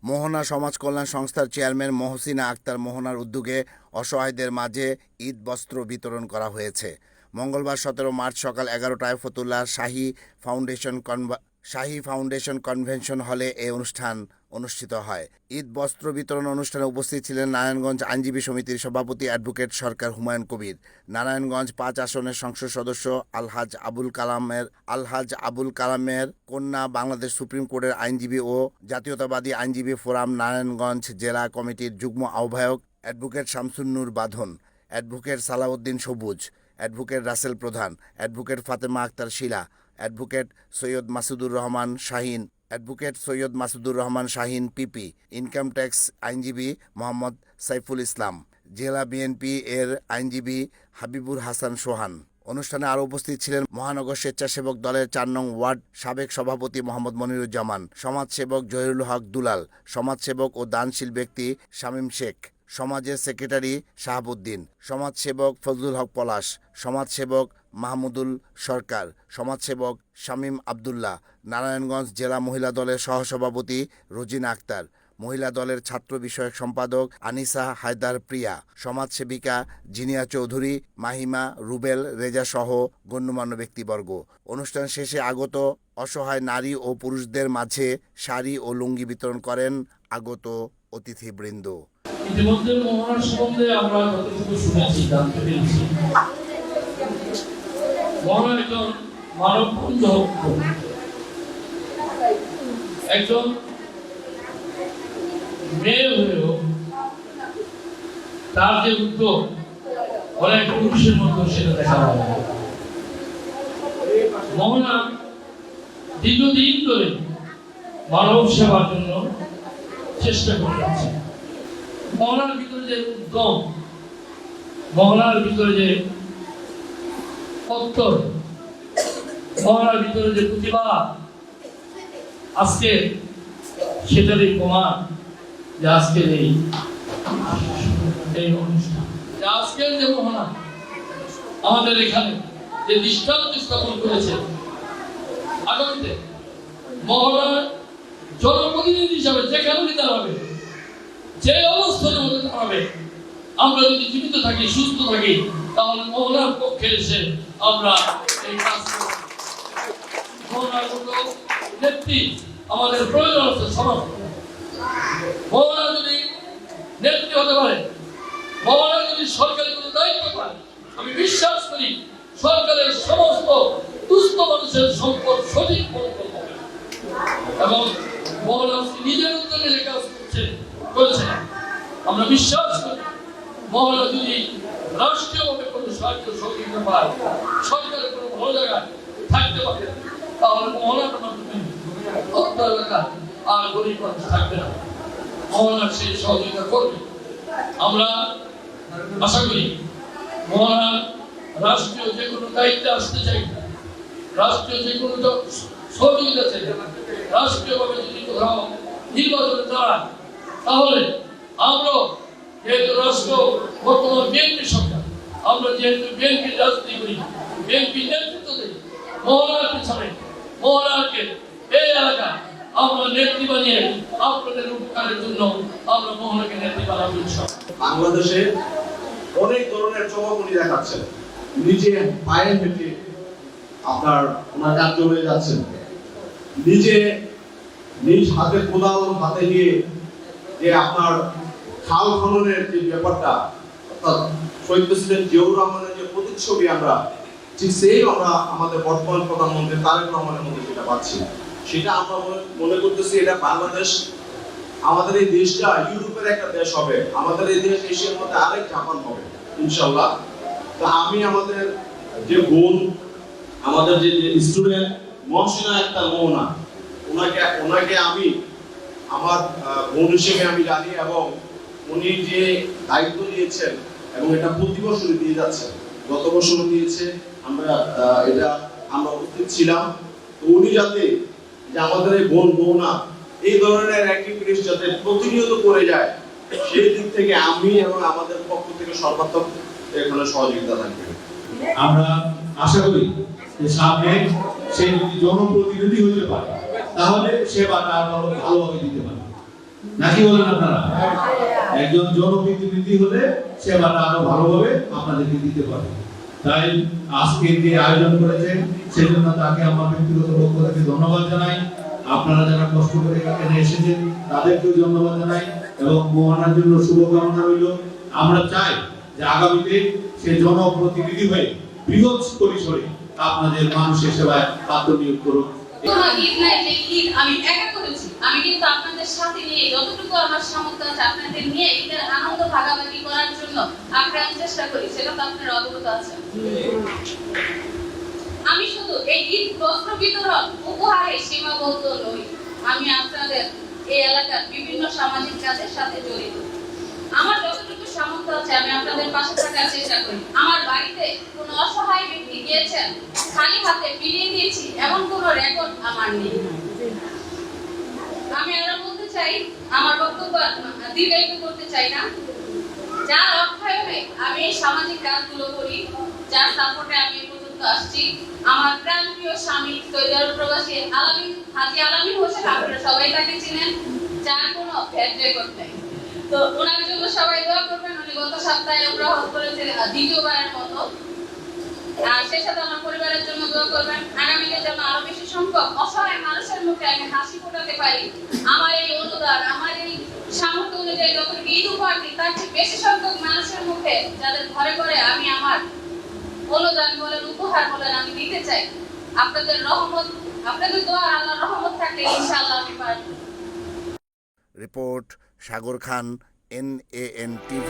মোহনা সমাজ কল্যাণ সংস্থার চেয়ারম্যান মহসিনা আক্তার মোহনার উদ্যোগে অসহায়দের মাঝে ঈদ বস্ত্র বিতরণ করা হয়েছে। মঙ্গলবার 17 মার্চ সকাল 11টায় ফতুল্লার শাহী ফাউন্ডেশন কনভেনশন হলে এ অনুষ্ঠান অনুষ্ঠিত হয়। ঈদ বস্ত্র বিতরণ অনুষ্ঠানে উপস্থিত ছিলেন নারায়ণগঞ্জ আইনজীবী সমিতির সভাপতি অ্যাডভোকেট সরকার হুমায়ুন কবির, নারায়ণগঞ্জ 5 আসনের সংসদ সদস্য আলহাজ আবুল কালামের কন্যা, বাংলাদেশ সুপ্রিম কোর্টের আইনজীবী ও জাতীয়তাবাদী আইনজীবী ফোরাম নারায়ণগঞ্জ জেলা কমিটির যুগ্ম আহ্বায়ক অ্যাডভোকেট শামসুন নূর বাঁধন, অ্যাডভোকেট সালাউদ্দিন সবুজ, অ্যাডভোকেট রাসেল প্রধান, অ্যাডভোকেট ফাতেমা আক্তার শিলা, অ্যাডভোকেট সৈয়দ মাসুদুর রহমান শাহিন পিপি, ইনকাম ট্যাক্স আইনজীবী মোহাম্মদ সাইফুল ইসলাম, জেলা বিএনপি এর আইনজীবী হাবিবুর হাসান সোহান। অনুষ্ঠানে আরও উপস্থিত ছিলেন মহানগর স্বেচ্ছাসেবক দলের 4 নং ওয়ার্ড সাবেক সভাপতি মোহাম্মদ মনিরুজ্জামান, সমাজসেবক জহিরুল হক দুলাল, সমাজসেবক ও দানশীল ব্যক্তি শামীম শেখ, সমাজের সেক্রেটারি শাহাবুদ্দিন, সমাজসেবক ফজলুল হক পলাশ, সমাজসেবক মাহমুদুল সরকার, সমাজসেবক শামীম আবদুল্লাহ, নারায়ণগঞ্জ জেলা মহিলা দলের সহসভাপতি রোজিনা আক্তার, মহিলা দলের ছাত্র বিষয়ক সম্পাদক আনিসা হায়দার প্রিয়া, সমাজসেবিকা জিনিয়া চৌধুরী, মাহিমা, রুবেল, রেজা সহ গণ্যমান্য ব্যক্তিবর্গ। অনুষ্ঠান শেষে আগত অসহায় নারী ও পুরুষদের মাঝে শাড়ি ও লুঙ্গি বিতরণ করেন আগত অতিথিবৃন্দ। ইতিমধ্যে মোহনার সম্বন্ধে আমরা যতটুকু শুনেছি, জানতে পেরেছি, মোহনা একজন মানববন্ধ, একজন মেয়ে হয়েও তার যে উদ্যোগ অনেক পুরুষের মতো সেটা দেখা যায়। মোহনা দীর্ঘদিন ধরে মানব সেবার জন্য চেষ্টা করে যাচ্ছে। মহলার ভিতরে যে উদ্যম, মহলার ভিতরে যে অত্তর, মহলার ভিতরে যে প্রতিভা, আজকে সেটারই প্রমাণ যে আজকের এই অনুষ্ঠান, আজকের যে মহলা আমাদের এখানে যে দৃষ্টান্ত স্থাপন করেছে, আগামীতে মহলার জনপ্রতিনিধি হিসাবে যেখানে নিতে হবে, যে অবস্থানের মধ্যে দাঁড়াবে, আমরা যদি জীবিত থাকি, সুস্থ থাকি, তাহলে মহলার পক্ষে এসে আমরা এই কাজ করব। মহলার মতো নেত্রী আমাদের প্রয়োজন আছে সমাজ। মহলা যদি নেত্রী হতে পারে, মহলা যদি সরকারি কোনো দায়িত্ব পায়, আমি বিশ্বাস করি সরকারের সমস্ত দুস্থ মানুষের সম্পদ সঠিক বন্টন হবে। এবং মহলা নিজের উদ্যোগে যে কাজ করেছে, আমরা বিশ্বাস করি মহলা যদি রাষ্ট্রীয়ভাবে কোনো সাহায্য সহযোগিতা পায়, সরকারের কোনো ভালো জায়গায় থাকতে পারে, তাহলে মহলার মাধ্যমে অর্থ এলাকা আর গরিব মানুষ থাকবে না, মহলার সেই সহযোগিতা করবে। আমরা আশা করি মহলা রাষ্ট্রীয় যে কোনো দায়িত্বে আসতে চাই, রাষ্ট্রীয় যে কোনো সহযোগিতা চাই, রাষ্ট্রীয়ভাবে যদি কোথাও নির্বাচনে দাঁড়ায়, তাহলে আমরা যেহেতু রাষ্ট্র বর্তমান বিএনপি সরকার, আমরা যেহেতু বিএনপি রাজনীতি করি, বিএনপি নেতৃত্ব দিই, মহলার পিছনে মহলাকে এই এলাকা আমরা নেত্রী বানিয়ে আপনাদের উপকারের জন্য আমরা মহলাকে নেত্রী বানাবো। বাংলাদেশে অনেক ধরনের চমকমণি দেখাচ্ছেন, নিজে পায়ে হেঁটে আপনার ওনার কার্যালয়ে যাচ্ছেন, নিজে নিজ হাতে কোদাল হাতে নিয়ে যে আপনার খাল খননের যে ব্যাপারটা, অর্থাৎ শহীদ প্রেসিডেন্ট জিয়াউর রহমানের যে প্রতিচ্ছবি, আমরা ঠিক সেই আমরা আমাদের বর্তমান প্রধানমন্ত্রী তারেক রহমানের মধ্যে যেটা পাচ্ছি, সেটা আমরা মনে করতেছি এটা বাংলাদেশ, আমাদের এই দেশটা ইউরোপের একটা দেশ হবে, আমাদের এই দেশ এশিয়ার মধ্যে আরেক জাপান হবে ইনশাআল্লাহ। তো আমি আমাদের যে বোন, আমাদের যে স্টুডেন্ট মহসিনা আক্তার মোহনা, ওনাকে আমি আমার বোন হিসেবে আমি জানি, এবং উনি যে দায়িত্ব নিয়েছেন এবং এটা প্রতি বছরই দিয়ে যাচ্ছেন, গত বছরও দিয়েছে, আমরা উপস্থিত ছিলাম। তো উনি যাতে যে আমাদের এই বোন মোহনা এই ধরনের অ্যাক্টিভিটিস যাতে প্রতিনিয়ত করে যায়, সেই দিক থেকে আমি এবং আমাদের পক্ষ থেকে সর্বাত্মক এখানে সহযোগিতা থাকবে। আমরা আশা করি যে সামনে সে যদি জনপ্রতিনিধি হতে পারে, তাহলে সেবাটা আরো ভালোভাবে দিতে পারবে। নাকি বলেন আপনারা? একজন জনপ্রতিনিধি হলে সেবাটা আরো ভালোভাবে আপনাদেরকে দিতে পারে। তাই আজকে যে আয়োজন করেছেন সেজন্য তাকে আমার ব্যক্তিগত পক্ষ থেকে ধন্যবাদ জানাই। আপনারা যারা কষ্ট করে এখানে এসেছেন তাদেরকেও ধন্যবাদ জানাই এবং মোহনার জন্য শুভকামনা রইল। আমরা চাই যে আগামীতে সে জনপ্রতিনিধি হয়ে বৃহৎ পরিসরে আপনাদের মানুষের সেবায় আত্মনিয়োগ করুক। কোনো ঈদ নাই যে ঈদ আমি একা করেছি। আমি কিন্তু আপনাদের সাথে নিয়ে যতটুকু আমার সামর্থ্য আছে আপনাদের নিয়ে ঈদের আনন্দ ভাগাভাগি করার জন্য আপ্রাণ চেষ্টা করি, সেটা তো আপনারা অবগত আছেন। আমি শুধু এই ঈদ বস্ত্র বিতরণ উপহারে সীমাবদ্ধ নই, আমি আপনাদের এই এলাকার বিভিন্ন সামাজিক কাজের সাথে জড়িত। আমার যতটুকু সামর্থ্য আছে আমি আপনাদের পাশে থাকার চেষ্টা করি। আমার বাড়িতে কোনো অসহায় ব্যক্তি গিয়েছেন খালি হাতে ফিরিয়ে দিয়েছি এমন কোনো রেকর্ড আমার নেই। আমি আরো বলতে চাই, আমার বক্তব্য দীর্ঘায়িত করতে চাই না। যার অর্থায়নে আমি এই সামাজিক কাজগুলো করি, যার সাপোর্টে আমি এই পর্যন্ত আসছি, আমার প্রাণপ্রিয় স্বামী সৌদি আরব প্রবাসী হাজী আলামিন হোসেন, আপনারা সবাই তাকে চিনেন, যার কোনো ভ্যাট রেকর্ড নেই। তো ওনার জন্য সবাই দোয়া করবেন। উনি গত সপ্তাহে আমরা হজ করেছেন দ্বিতীয়বারের মতো। আর সেই সাথে আমার পরিবারের জন্য দোয়া করবেন। আগামীতে যেন আরো বেশি সংখ্যক অসহায় মানুষের মুখে আমি হাসি ফোটাতে পারি। আমার এই অনুদান, আমার এই সামর্থ্য অনুযায়ী যতটুকু ঈদ উপহার দিই তার চেয়ে বেশি সংখ্যক মানুষের মুখে, যাদের ঘরে ঘরে আমি আমার অনুদান বলেন উপহার বলেন আমি দিতে চাই। আপনাদের রহমত, আপনাদের দোয়া, আল্লাহর রহমত থাকলে ইনশাআল্লাহ আমি পারব। রিপোর্ট সাগর খান, NAN TV।